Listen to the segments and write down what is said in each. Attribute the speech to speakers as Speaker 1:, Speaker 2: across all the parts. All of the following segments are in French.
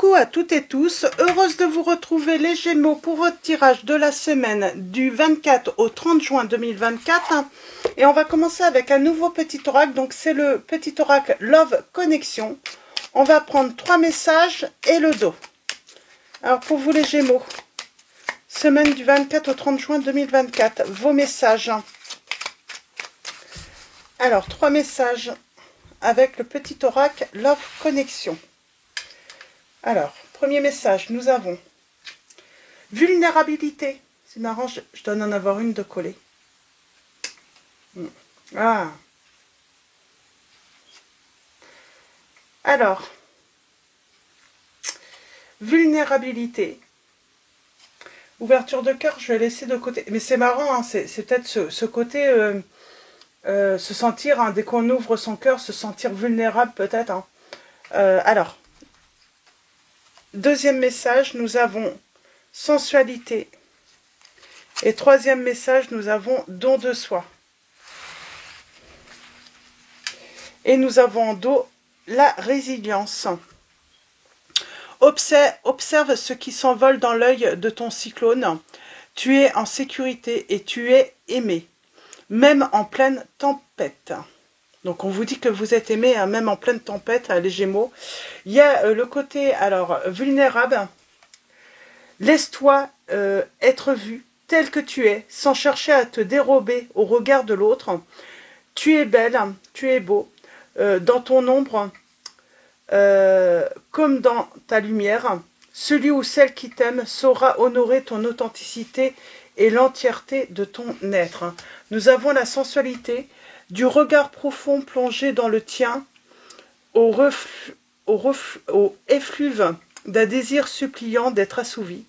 Speaker 1: Coucou à toutes et tous, heureuse de vous retrouver les Gémeaux pour votre tirage de la semaine du 24 au 30 juin 2024. Et on va commencer avec un nouveau petit oracle, donc c'est le petit oracle Love Connection. On va prendre 3 messages et le dos. Alors pour vous les Gémeaux, semaine du 24 au 30 juin 2024, vos messages. Alors 3 messages avec le petit oracle Love Connection. Alors, premier message, nous avons vulnérabilité. C'est marrant, je dois en avoir une de collée. Ah. Alors, vulnérabilité. Ouverture de cœur, je vais laisser de côté. Mais c'est marrant, hein, c'est peut-être ce côté, se sentir, hein, dès qu'on ouvre son cœur, se sentir vulnérable peut-être. Hein. Alors, deuxième message, nous avons sensualité. Et troisième message, nous avons don de soi. Et nous avons en dos la résilience. Observe ce qui s'envole dans l'œil de ton cyclone. Tu es en sécurité et tu es aimé, même en pleine tempête. Donc on vous dit que vous êtes aimé, hein, même en pleine tempête, les Gémeaux. Il y a le côté, alors, vulnérable. Laisse-toi être vu tel que tu es, sans chercher à te dérober au regard de l'autre. Tu es belle, tu es beau, dans ton ombre, comme dans ta lumière. Celui ou celle qui t'aime saura honorer ton authenticité et l'entièreté de ton être. Nous avons la sensualité du regard profond plongé dans le tien, au effluve d'un désir suppliant d'être assouvi.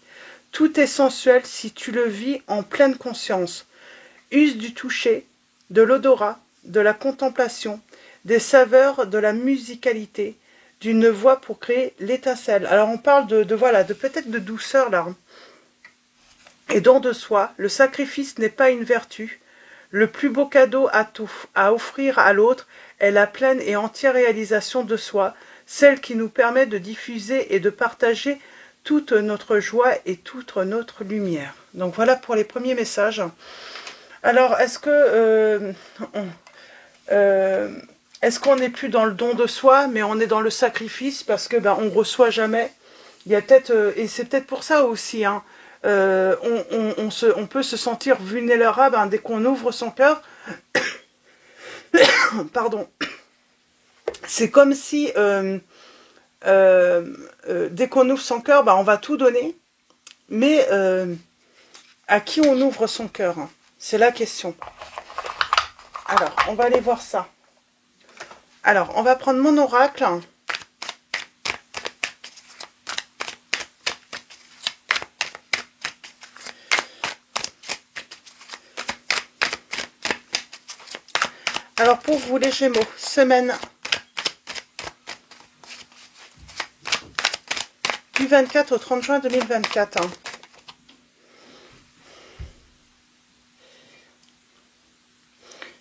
Speaker 1: Tout est sensuel si tu le vis en pleine conscience. Use du toucher, de l'odorat, de la contemplation, des saveurs, de la musicalité, d'une voix pour créer l'étincelle. Alors on parle voilà, de peut-être de douceur là. Et don de soi, le sacrifice n'est pas une vertu. Le plus beau cadeau à offrir à l'autre est la pleine et entière réalisation de soi, celle qui nous permet de diffuser et de partager toute notre joie et toute notre lumière. Donc voilà pour les premiers messages. Alors, est-ce qu'on n'est plus dans le don de soi, mais on est dans le sacrifice parce que on reçoit jamais. Il y a peut-être, et c'est peut-être pour ça aussi, hein, on peut se sentir vulnérable, hein, dès qu'on ouvre son cœur. Pardon. C'est comme si dès qu'on ouvre son cœur, on va tout donner, mais à qui on ouvre son cœur, hein, c'est la question. Alors, on va aller voir ça. Alors, on va prendre mon oracle. Alors, pour vous les Gémeaux, semaine du 24 au 30 juin 2024. Hein.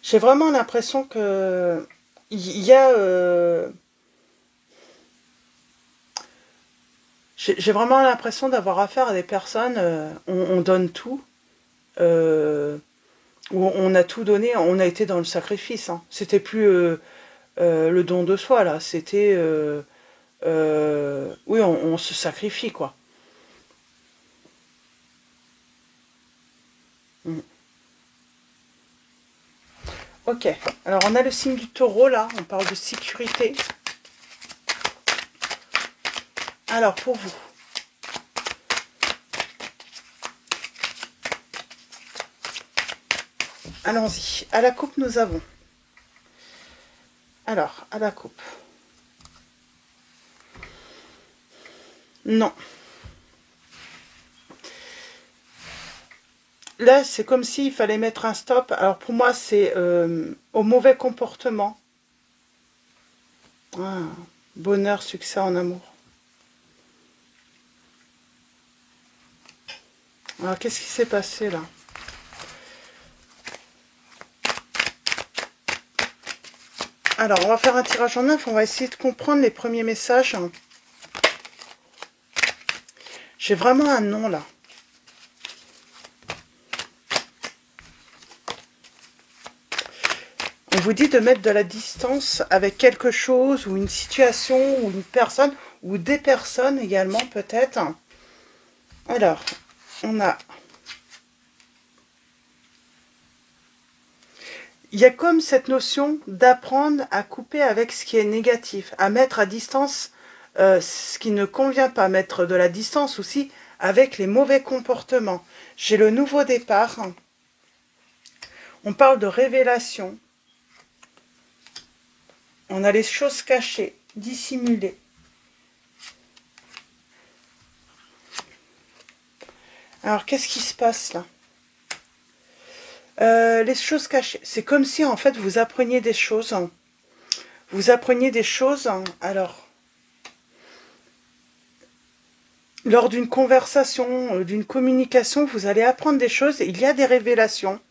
Speaker 1: J'ai vraiment l'impression que il y a... j'ai vraiment l'impression d'avoir affaire à des personnes, on donne tout, où on a tout donné, on a été dans le sacrifice. Hein. C'était plus le don de soi, là. C'était... oui, on se sacrifie, quoi. Ok, alors on a le signe du taureau, là. On parle de sécurité. Alors, pour vous. Allons-y. À la coupe, nous avons. Alors, à la coupe. Non. Là, c'est comme s'il fallait mettre un stop. Alors, pour moi, c'est au mauvais comportement. Ah, bonheur, succès en amour. Alors, qu'est-ce qui s'est passé, là? Alors, on va faire un tirage en 9. On va essayer de comprendre les premiers messages. J'ai vraiment un non là. On vous dit de mettre de la distance avec quelque chose ou une situation ou une personne ou des personnes également peut-être. Alors, on a... Il y a comme cette notion d'apprendre à couper avec ce qui est négatif, à mettre à distance ce qui ne convient pas, mettre de la distance aussi avec les mauvais comportements. J'ai le nouveau départ. On parle de révélation. On a les choses cachées, dissimulées. Alors, qu'est-ce qui se passe là? Les choses cachées. C'est comme si, en fait, vous appreniez des choses. Vous appreniez des choses. Alors, lors d'une conversation, d'une communication, vous allez apprendre des choses. Il y a des révélations.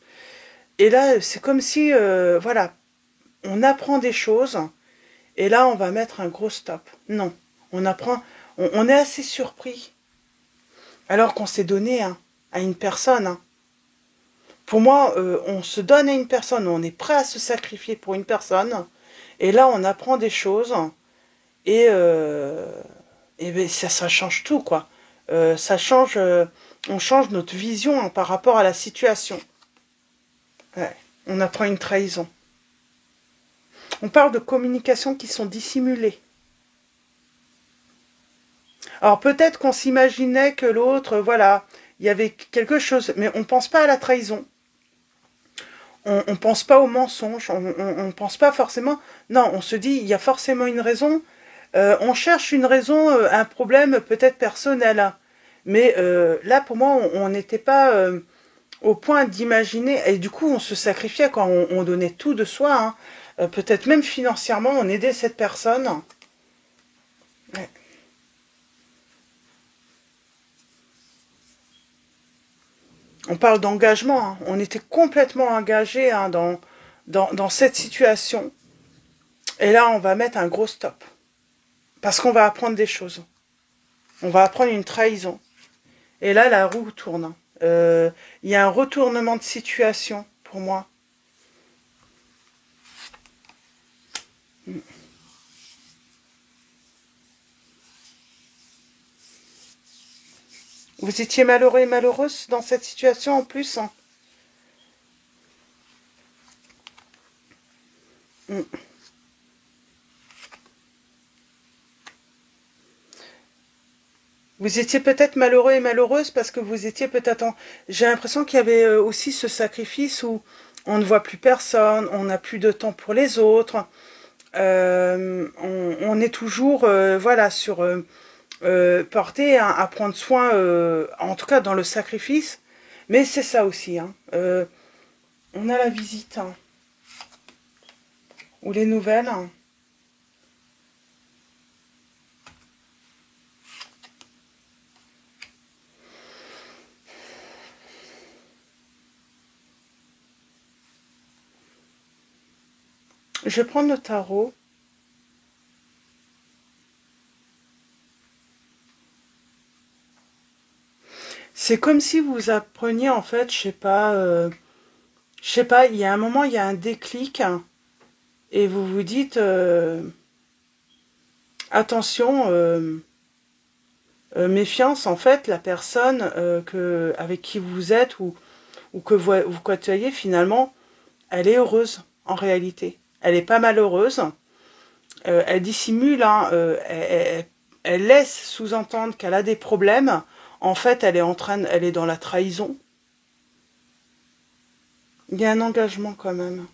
Speaker 1: Et là, c'est comme si, voilà, on apprend des choses. Et là, on va mettre un gros stop. Non, on apprend... On est assez surpris. Alors qu'on s'est donné à une personne. Pour moi, on se donne à une personne, on est prêt à se sacrifier pour une personne, et là, on apprend des choses, et ben, ça change tout, quoi. Ça change, on change notre vision par rapport à la situation. Ouais, on apprend une trahison. On parle de communications qui sont dissimulées. Alors peut-être qu'on s'imaginait que l'autre, voilà, il y avait quelque chose, mais on ne pense pas à la trahison. On ne pense pas au mensonge, on ne pense pas forcément... Non, on se dit, il y a forcément une raison. On cherche une raison, un problème peut-être personnel. Mais là, pour moi, on n'était pas au point d'imaginer... Et du coup, on se sacrifiait quand on donnait tout de soi. Peut-être même financièrement, on aidait cette personne. Ouais. On parle d'engagement. On était complètement engagés dans cette situation. Et là, on va mettre un gros stop. Parce qu'on va apprendre des choses. On va apprendre une trahison. Et là, la roue tourne. Il y a un retournement de situation pour moi. Vous étiez malheureux et malheureuse dans cette situation en plus. Vous étiez peut-être malheureux et malheureuse parce que vous étiez peut-être en... J'ai l'impression qu'il y avait aussi ce sacrifice où on ne voit plus personne, on n'a plus de temps pour les autres. On est toujours voilà, porté à prendre soin, en tout cas dans le sacrifice. Mais c'est ça aussi. On a la visite. Ou les nouvelles. Je vais prendre le tarot. C'est comme si vous appreniez, en fait, je sais pas, il y a un moment, il y a un déclic, et vous vous dites, attention, méfiance, en fait, la personne avec qui vous êtes ou que vous côtoyez, finalement, elle est heureuse, en réalité. Elle est pas malheureuse, elle dissimule, elle laisse sous-entendre qu'elle a des problèmes. En fait, elle est dans la trahison. Il y a un engagement quand même.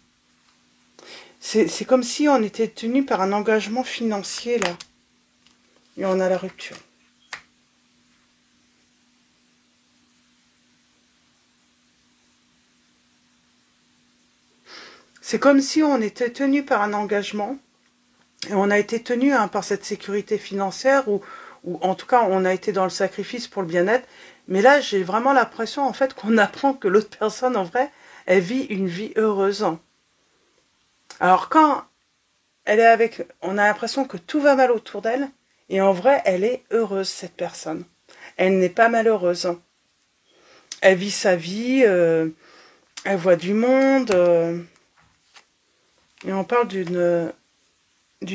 Speaker 1: C'est comme si on était tenu par un engagement financier, là. Et on a la rupture. C'est comme si on était tenu par un engagement, et on a été tenu par cette sécurité financière, ou en tout cas on a été dans le sacrifice pour le bien-être. Mais là, j'ai vraiment l'impression en fait qu'on apprend que l'autre personne, en vrai, elle vit une vie heureuse. Alors quand elle est on a l'impression que tout va mal autour d'elle, et en vrai, elle est heureuse, cette personne. Elle n'est pas malheureuse. Elle vit sa vie, elle voit du monde, et on parle d'une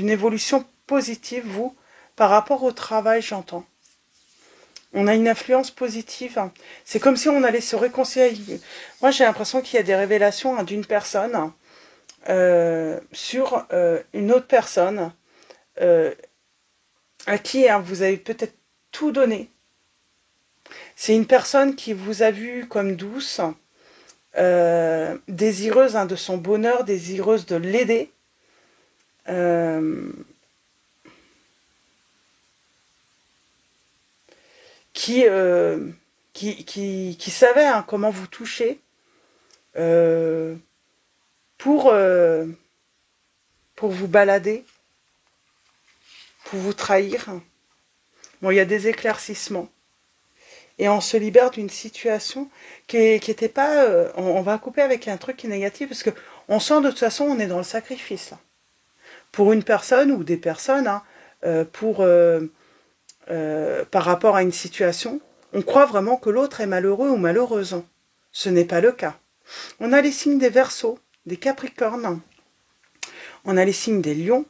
Speaker 1: évolution positive, vous, par rapport au travail, j'entends. On a une influence positive. C'est comme si on allait se réconcilier. Moi, j'ai l'impression qu'il y a des révélations d'une personne sur une autre personne à qui vous avez peut-être tout donné. C'est une personne qui vous a vu comme douce, désireuse de son bonheur, désireuse de l'aider. Qui savait comment vous toucher pour vous balader, pour vous trahir. Bon, il y a des éclaircissements. Et on se libère d'une situation qui était pas... on va couper avec un truc qui est négatif, parce que on sent de toute façon on est dans le sacrifice. Là. Pour une personne ou des personnes, par rapport à une situation, on croit vraiment que l'autre est malheureux ou malheureuse. Ce n'est pas le cas. On a les signes des Verseaux, des Capricornes, on a les signes des Lions,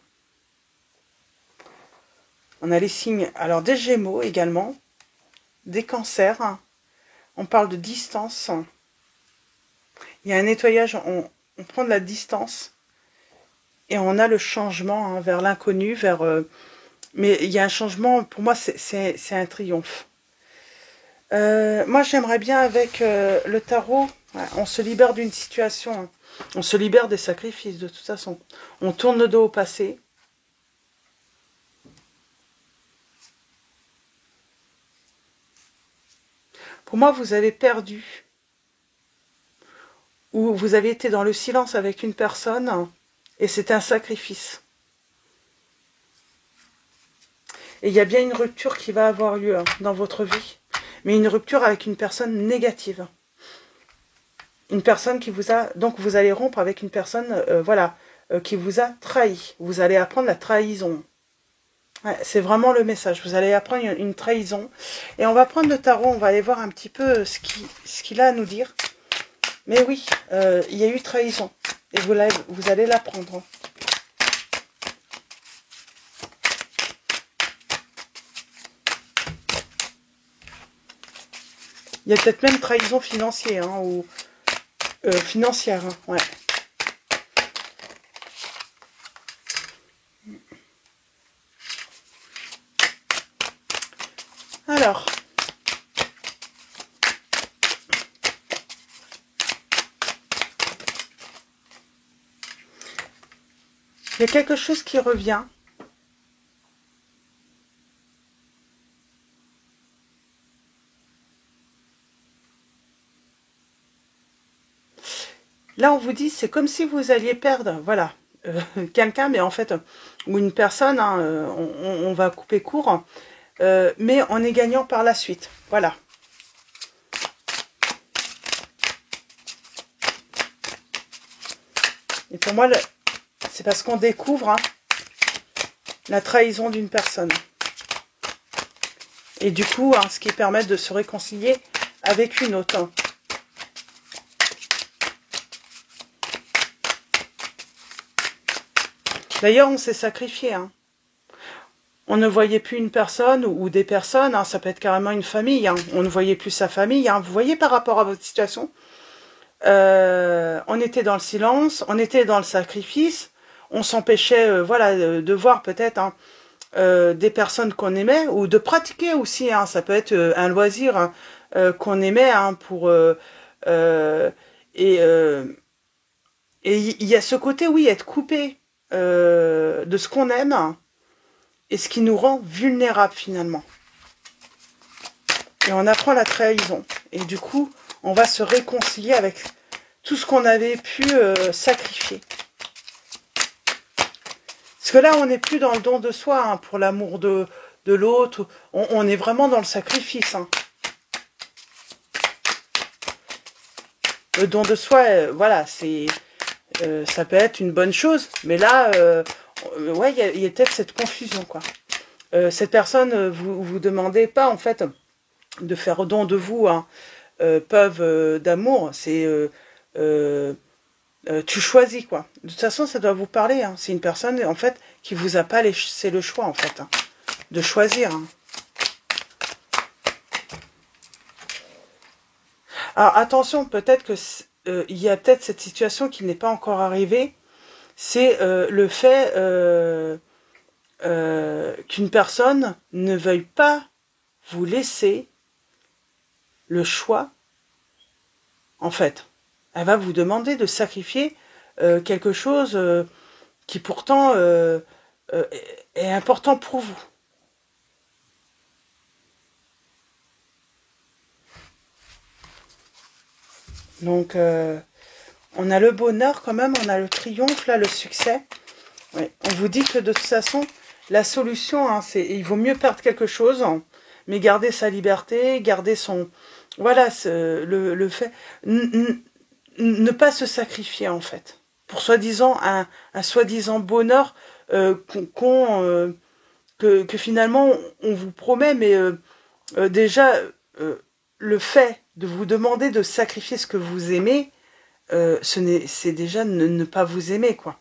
Speaker 1: on a les signes alors des Gémeaux également, des Cancers, on parle de distance. Il y a un nettoyage, on prend de la distance et on a le changement vers l'inconnu, vers... mais il y a un changement, pour moi c'est un triomphe. Moi j'aimerais bien avec le tarot, on se libère d'une situation, on se libère des sacrifices de toute façon. On tourne le dos au passé. Pour moi vous avez perdu, ou vous avez été dans le silence avec une personne et c'était un sacrifice. Et il y a bien une rupture qui va avoir lieu dans votre vie. Mais une rupture avec une personne négative. Une personne qui vous a... Donc vous allez rompre avec une personne qui vous a trahi. Vous allez apprendre la trahison. Ouais, c'est vraiment le message. Vous allez apprendre une trahison. Et on va prendre le tarot, on va aller voir un petit peu ce qu'il a à nous dire. Mais oui, il y a eu trahison. Et vous allez l'apprendre. Il y a peut-être même trahison financière, ou financière, ouais. Alors, il y a quelque chose qui revient. Là, on vous dit, c'est comme si vous alliez perdre, voilà, quelqu'un, mais en fait, ou une personne, on va couper court, mais en est gagnant par la suite, voilà. Et pour moi, c'est parce qu'on découvre la trahison d'une personne. Et du coup, ce qui permet de se réconcilier avec une autre. D'ailleurs, on s'est sacrifié. On ne voyait plus une personne ou des personnes, ça peut être carrément une famille. On ne voyait plus sa famille. Vous voyez par rapport à votre situation, on était dans le silence, on était dans le sacrifice. On s'empêchait de voir peut-être des personnes qu'on aimait ou de pratiquer aussi. Ça peut être un loisir qu'on aimait et il y a ce côté, oui, être coupé de ce qu'on aime et ce qui nous rend vulnérables finalement. Et on apprend la trahison. Et du coup, on va se réconcilier avec tout ce qu'on avait pu sacrifier. Parce que là, on n'est plus dans le don de soi, pour l'amour de l'autre. On est vraiment dans le sacrifice. Le don de soi, voilà, ça peut être une bonne chose. Mais là, ouais, il y a peut-être cette confusion, quoi. Cette personne, vous demandez pas, en fait, de faire don de vous, hein, peuvent d'amour, c'est tu choisis, quoi. De toute façon, ça doit vous parler, hein. C'est une personne, en fait, qui vous a pas c'est le choix, en fait, hein, de choisir, hein. Alors, attention, peut-être que il y a peut-être cette situation qui n'est pas encore arrivée, c'est le fait qu'une personne ne veuille pas vous laisser le choix, en fait. Elle va vous demander de sacrifier quelque chose qui pourtant est important pour vous. Donc, on a le bonheur quand même, on a le triomphe, là, le succès. Ouais. On vous dit que de toute façon, la solution, hein, c'est il vaut mieux perdre quelque chose, hein, mais garder sa liberté, garder son... Voilà, le fait... Ne pas se sacrifier, en fait. Pour soi-disant, un soi-disant bonheur que finalement, on vous promet, mais déjà, le fait de vous demander de sacrifier ce que vous aimez, c'est déjà ne pas vous aimer, quoi.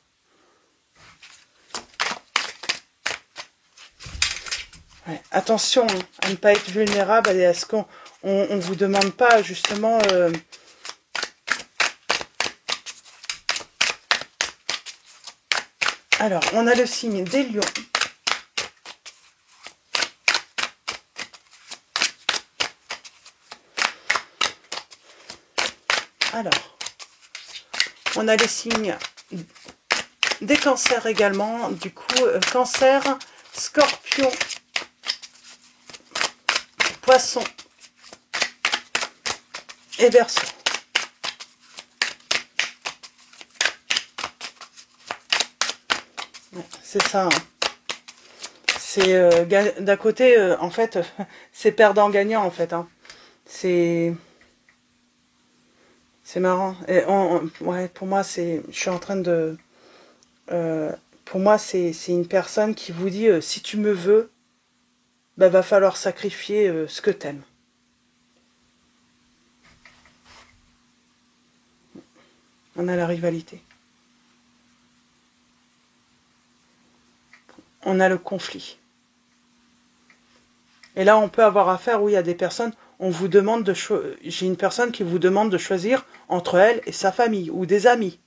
Speaker 1: Ouais. Attention, hein, à ne pas être vulnérable et à ce qu'on on vous demande pas justement Alors, on a le signe des lions. Alors, on a les signes des cancers également. Du coup, cancer, scorpion, poisson et verseau. C'est ça. Hein. C'est d'un côté, en fait, c'est perdant-gagnant, en fait. Hein. C'est marrant. Et ouais, pour moi, je suis en train de... pour moi, c'est une personne qui vous dit, si tu me veux, bah, va falloir sacrifier ce que t'aimes. On a la rivalité. On a le conflit. Et là, on peut avoir affaire où il y a des personnes, on vous demande de j'ai une personne qui vous demande de choisir entre elle et sa famille ou des amis.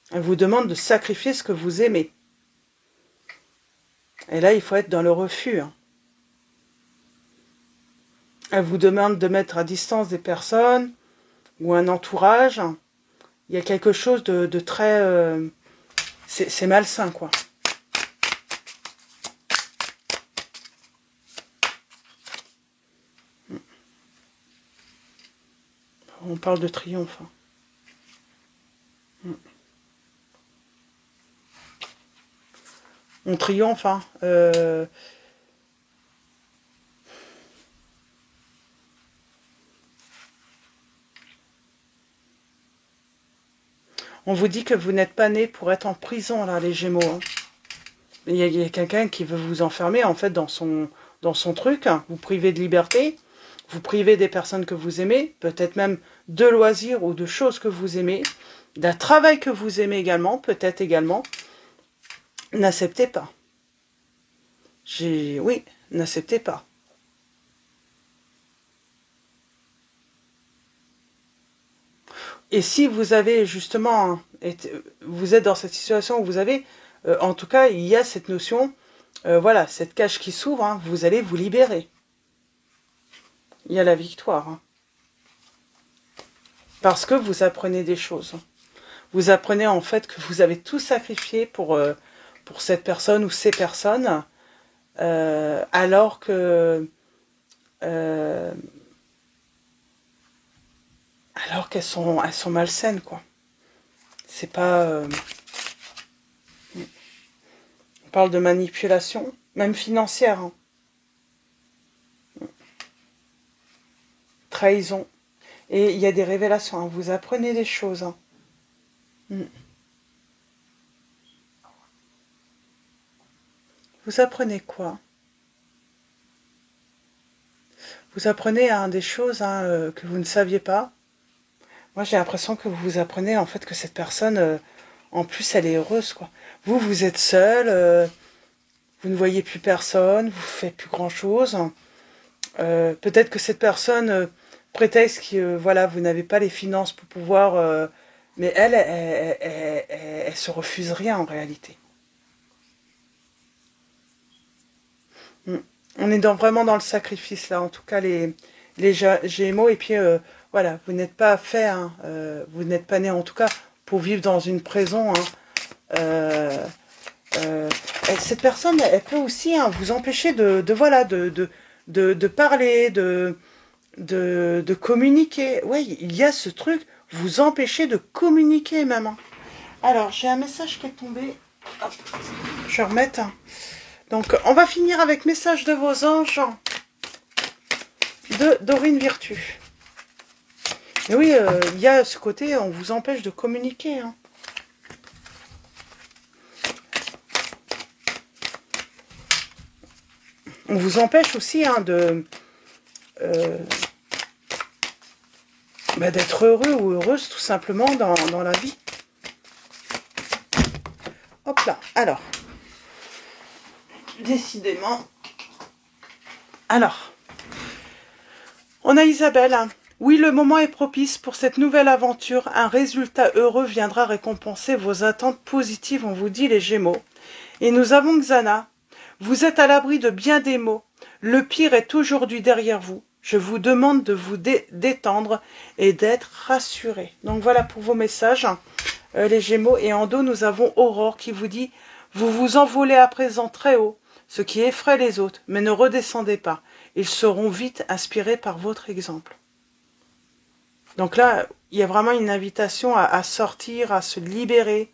Speaker 1: Elle vous demande de sacrifier ce que vous aimez. Et là, il faut être dans le refus. Hein. Elle vous demande de mettre à distance des personnes ou un entourage. Il y a quelque chose de très... c'est malsain, quoi. On parle de triomphe. Hein. On triomphe, hein. On vous dit que vous n'êtes pas né pour être en prison, là, les Gémeaux. Hein. Il y a quelqu'un qui veut vous enfermer, en fait, dans son truc, hein. Vous priver de liberté, vous priver des personnes que vous aimez, peut-être même de loisirs ou de choses que vous aimez, d'un travail que vous aimez également, peut-être également. N'acceptez pas. Oui, n'acceptez pas. Et si vous avez justement, vous êtes dans cette situation où vous avez, en tout cas, il y a cette notion, voilà, cette cage qui s'ouvre, hein, vous allez vous libérer. Il y a la victoire. Hein. Parce que vous apprenez des choses. Vous apprenez en fait que vous avez tout sacrifié pour cette personne ou ces personnes, alors que... alors qu'elles sont malsaines, quoi. C'est pas... on parle de manipulation, même financière. Hein. Trahison. Et il y a des révélations, hein. Vous apprenez des choses. Hein. vous apprenez quoi? Vous apprenez des choses que vous ne saviez pas. Moi, j'ai l'impression que vous apprenez en fait que cette personne, en plus, elle est heureuse, quoi. Vous, vous êtes seul, vous ne voyez plus personne, vous ne faites plus grand-chose. Peut-être que cette personne prétexte que voilà, vous n'avez pas les finances pour pouvoir... mais elle se refuse rien en réalité. On est vraiment dans le sacrifice là, en tout cas les Gémeaux. Et puis voilà, vous n'êtes pas fait, vous n'êtes pas né en tout cas pour vivre dans une prison. Cette personne, elle peut aussi vous empêcher voilà, de parler, de communiquer. Oui, il y a ce truc, vous empêcher de communiquer même. Alors, j'ai un message qui est tombé. Hop, je vais remettre. Donc, on va finir avec message de vos anges de Dorine Virtue. Et oui, il y a ce côté, on vous empêche de communiquer. On vous empêche aussi d'être heureux ou heureuse tout simplement dans la vie. Hop là, alors. Décidément. Alors. On a Isabelle. Oui, le moment est propice pour cette nouvelle aventure. Un résultat heureux viendra récompenser vos attentes positives, on vous dit les Gémeaux. Et nous avons Xana. Vous êtes à l'abri de bien des maux. Le pire est aujourd'hui derrière vous. Je vous demande de vous détendre et d'être rassuré. Donc voilà pour vos messages, les Gémeaux. Et en dos, nous avons Aurore qui vous dit « Vous vous envolez à présent très haut, ce qui effraie les autres, mais ne redescendez pas. Ils seront vite inspirés par votre exemple. » Donc là, il y a vraiment une invitation à sortir, à se libérer.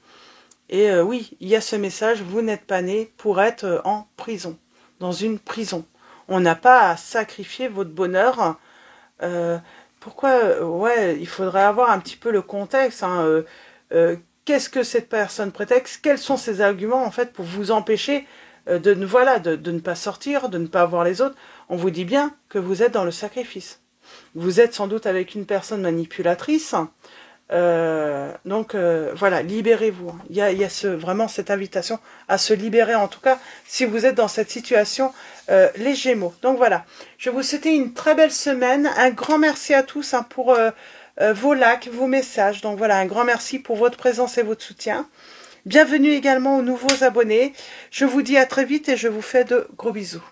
Speaker 1: Et oui, il y a ce message, vous n'êtes pas né pour être en prison, dans une prison. On n'a pas à sacrifier votre bonheur. Pourquoi ouais, il faudrait avoir un petit peu le contexte. Qu'est-ce que cette personne prétexte? Quels sont ses arguments en fait pour vous empêcher de ne pas sortir, de ne pas voir les autres? On vous dit bien que vous êtes dans le sacrifice. Vous êtes sans doute avec une personne manipulatrice. Donc voilà, libérez-vous. Il y a vraiment cette invitation à se libérer, en tout cas si vous êtes dans cette situation, les Gémeaux. Donc voilà, je vous souhaite une très belle semaine. Un grand merci à tous pour vos likes, vos messages. Donc voilà, un grand merci pour votre présence et votre soutien. Bienvenue également aux nouveaux abonnés. Je vous dis à très vite et je vous fais de gros bisous.